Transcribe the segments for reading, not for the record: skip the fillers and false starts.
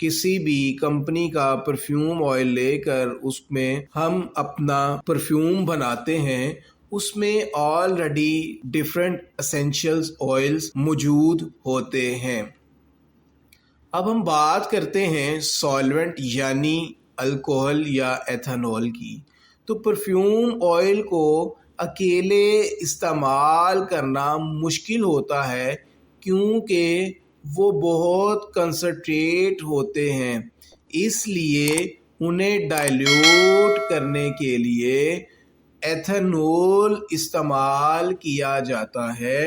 کسی بھی کمپنی کا پرفیوم آئل لے کر اس میں ہم اپنا پرفیوم بناتے ہیں، اس میں آلریڈی ڈفرینٹ اسینشیلز آئلز موجود ہوتے ہیں۔ اب ہم بات کرتے ہیں سالونٹ یعنی الکوہل یا ایتھنول کی۔ تو پرفیوم آئل کو اکیلے استعمال کرنا مشکل ہوتا ہے کیونکہ وہ بہت کنسنٹریٹ ہوتے ہیں، اس لیے انہیں ڈائلیوٹ کرنے کے لیے ایتھنول استعمال کیا جاتا ہے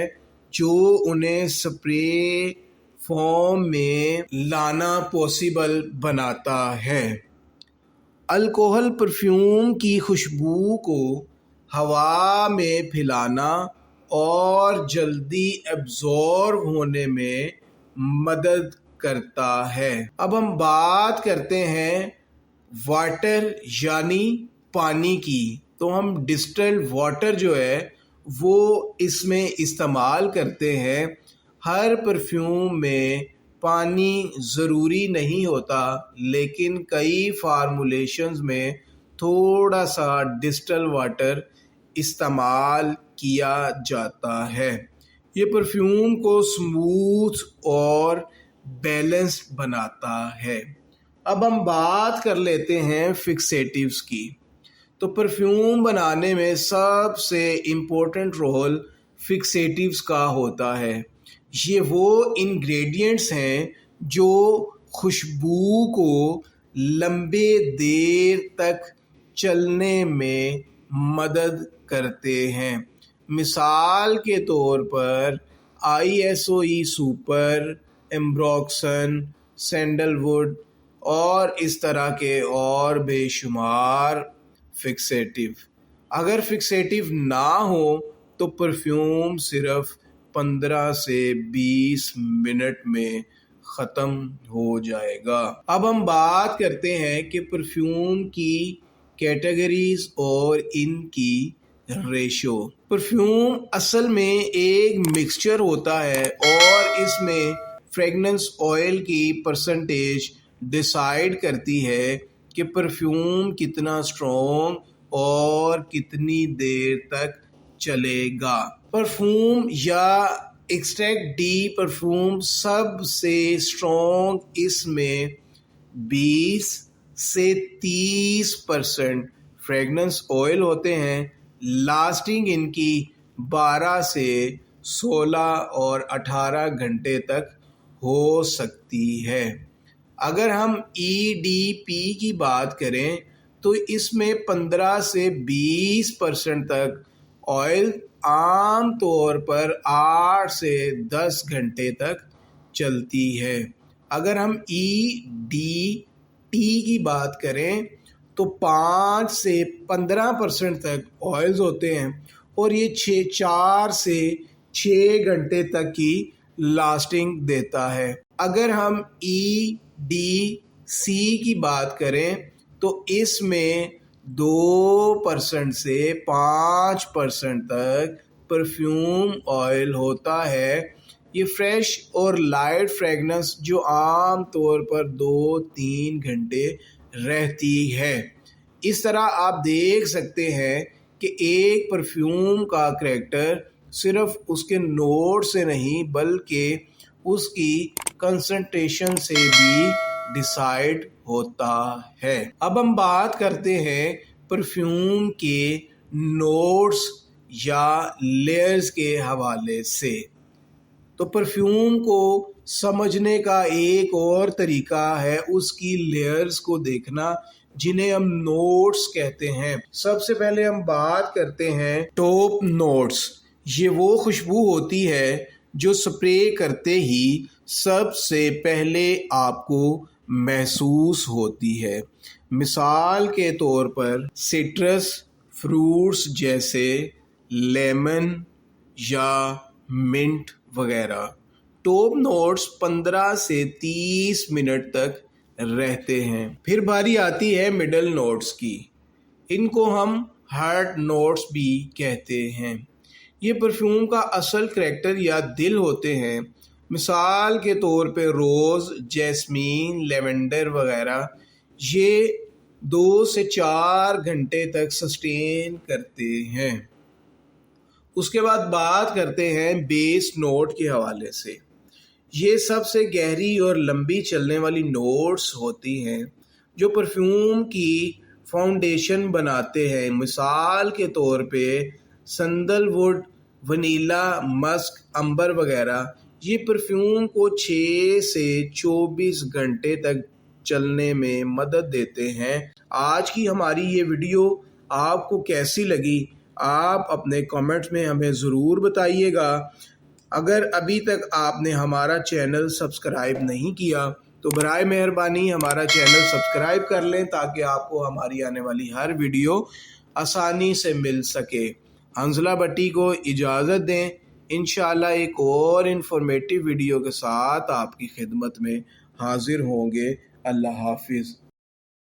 جو انہیں سپرے فارم میں لانا پاسبل بناتا ہے۔ الکوہل پرفیوم کی خوشبو کو ہوا میں پھیلانا اور جلدی ایبزارب ہونے میں مدد کرتا ہے۔ اب ہم بات کرتے ہیں واٹر یعنی پانی کی۔ تو ہم ڈسٹلڈ واٹر جو ہے وہ اس میں استعمال کرتے ہیں۔ ہر پرفیوم میں پانی ضروری نہیں ہوتا، لیکن کئی فارمولیشنز میں تھوڑا سا ڈسٹل واٹر استعمال کیا جاتا ہے۔ یہ پرفیوم کو سموتھ اور بیلنسڈ بناتا ہے۔ اب ہم بات کر لیتے ہیں فکسیٹیوز کی۔ تو پرفیوم بنانے میں سب سے امپورٹنٹ رول فکسیٹیوز کا ہوتا ہے۔ یہ وہ انگریڈینٹس ہیں جو خوشبو کو لمبے دیر تک چلنے میں مدد کرتے ہیں۔ مثال کے طور پر ISOE سپر، ایمبروکسن، سینڈل ووڈ اور اس طرح کے اور بے شمار فکسیٹیو۔ اگر فکسیٹیو نہ ہو تو پرفیوم صرف 15 سے 20 منٹ میں ختم ہو جائے گا۔ اب ہم بات کرتے ہیں کہ پرفیوم کی کیٹیگریز اور ان کی ریشو۔ پرفیوم اصل میں ایک مکسچر ہوتا ہے اور اس میں فریگننس آئل کی پرسنٹیج ڈیسائیڈ کرتی ہے کہ پرفیوم کتنا اسٹرانگ اور کتنی دیر تک چلے گا۔ پرفیوم یا ایکسٹریکٹ ڈی پرفیوم سب سے اسٹرانگ، اس میں 20 سے 30% فریگننس آئل ہوتے ہیں۔ لاسٹنگ ان کی 12 سے 16 اور 18 گھنٹے تک ہو سکتی ہے۔ اگر ہم EDP کی بات کریں تو اس میں 15 سے 20% تک آئل عام طور پر 8 سے 10 گھنٹے تک چلتی ہے۔ اگر ہم EDT کی بات کریں تو 5 سے 15% تک آئلز ہوتے ہیں اور یہ 4 سے 6 گھنٹے تک کی لاسٹنگ دیتا ہے۔ اگر ہم EDC کی بات کریں تو اس میں 2% سے 5% تک پرفیوم آئل ہوتا ہے۔ یہ فریش اور لائٹ فریگننس جو عام طور پر 2-3 گھنٹے رہتی ہے۔ اس طرح آپ دیکھ سکتے ہیں کہ ایک پرفیوم کا کریکٹر صرف اس کے نوٹ سے نہیں بلکہ اس کی کنسنٹریشن سے بھی ڈیسائیڈ ہوتا ہے۔ اب ہم بات کرتے ہیں پرفیوم کے نوٹس یا لیئرز کے حوالے سے۔ تو پرفیوم کو سمجھنے کا ایک اور طریقہ ہے اس کی لیئرز کو دیکھنا، جنہیں ہم نوٹس کہتے ہیں۔ سب سے پہلے ہم بات کرتے ہیں ٹاپ نوٹس۔ یہ وہ خوشبو ہوتی ہے جو سپرے کرتے ہی سب سے پہلے آپ کو محسوس ہوتی ہے۔ مثال کے طور پر سٹرس فروٹس جیسے لیمن یا منٹ وغیرہ۔ ٹاپ نوٹس 15 سے 30 منٹ تک رہتے ہیں۔ پھر باری آتی ہے مڈل نوٹس کی۔ ان کو ہم ہارٹ نوٹس بھی کہتے ہیں۔ یہ پرفیوم کا اصل کریکٹر یا دل ہوتے ہیں۔ مثال کے طور پہ روز، جیسمین، لیونڈر وغیرہ یہ 2 سے 4 گھنٹے تک سسٹین کرتے ہیں۔ اس کے بعد بات کرتے ہیں بیس نوٹ کے حوالے سے۔ یہ سب سے گہری اور لمبی چلنے والی نوٹس ہوتی ہیں جو پرفیوم کی فاؤنڈیشن بناتے ہیں۔ مثال کے طور پہ سندل ووڈ، ونیلا، مسک، امبر وغیرہ یہ پرفیوم کو 6 سے 24 گھنٹے تک چلنے میں مدد دیتے ہیں۔ آج کی ہماری یہ ویڈیو آپ کو کیسی لگی؟ آپ اپنے کامنٹ میں ہمیں ضرور بتائیے گا۔ اگر ابھی تک آپ نے ہمارا چینل سبسکرائب نہیں کیا تو برائے مہربانی ہمارا چینل سبسکرائب کر لیں تاکہ آپ کو ہماری آنے والی ہر ویڈیو آسانی سے مل سکے۔ حنظلہ بٹی کو اجازت دیں، انشاءاللہ ایک اور انفارمیٹیو ویڈیو کے ساتھ آپ کی خدمت میں حاضر ہوں گے۔ اللہ حافظ۔